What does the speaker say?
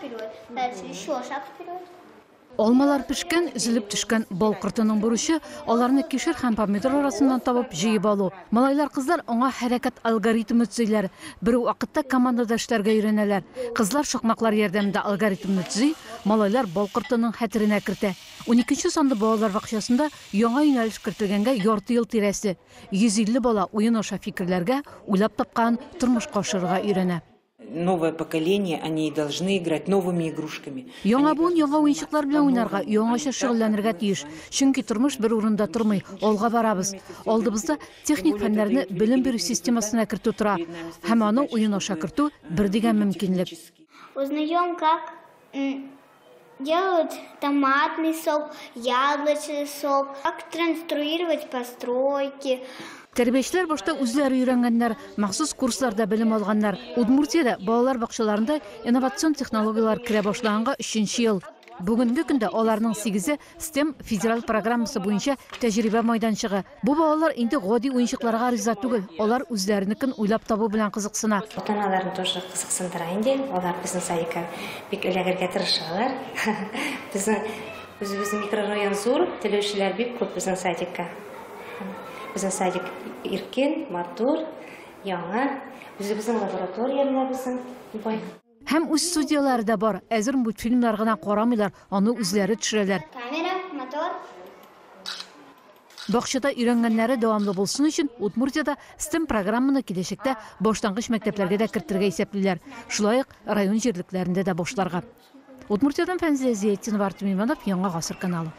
вперед, дальше еще шаг вперед. Алмалар пішкен, үзіліп түшкен бал құртының бұрышы, оларны кешір һәм помидор арасынан табып жиып алу. Малайлар қызлар оңа хәрәкәт алгоритм өтсейләр. Бір вақытта командада эшләргә өйрәнәләр. Қызлар шоқмақлар ярдәмендә алгоритмны төзи, малайлар бал құртының хәтеренә кертә. 12-нче санлы балалар бакчасында яңа юнәлеш кертелгәнгә ярты ел тирәсе. 150 бала уен аша фикерләргә, уйлап тапкан тормышка ашырга өйрәнә. Новое поколение, они должны играть новыми игрушками. Яңа буын яңа уенчыклар белән уйнарга, яңаша шөгыльләнергә тиеш. Чөнки тормыш бер урында тормый, алга барабыз. Алдыбызда техник фәннәрне белем бирү системасына кертү тора. Һәм аны уен аша кертү бер дигән мөмкинлек. Узнаем, как делают томатный сок, яблочный сок, как конструировать постройки. Тәрбиячеләр башта үзләре өйрәнгәннәр, махсус курсларда белем алганнар. Удмуртиядә балалар бакчаларында инновацион технологиялар керә башлаганга 3нче ел. Бүгенге көндә аларның 8-е STEM федераль программасы буенча тәҗрибә мәйданчыгы. Бу балалар инде гади уенчыкларга риза түгел. Алар үзләренекен уйлап табу белән кызыксына. Ата-аналарны тоже кызыксындыра инде. Алар безнең садикка бик эләгергә тырышалар. Безнең микрорайон зур, теләүчеләр бик күп безнең садикка. Безнең садик иркен, матур, яңа. Үзебезнең лабораториялар безнең бай. Һәм үз студиялары да бар. Әзер мультфильмнар гына карамыйлар, аны үзләре төшерәләр. Камера, мотор. Бакчада өйрәнгәннәре дәвамлы булсын өчен Удмуртиядә STEM программаны киләчәктә башлангыч мәктәпләргә дә кертергә исәплиләр. Шулай ук район җирлекләрендә дә башларга. Удмуртиядан Фәнзия Зиятдинова, Артем Иванов, Яңа гасыр каналы.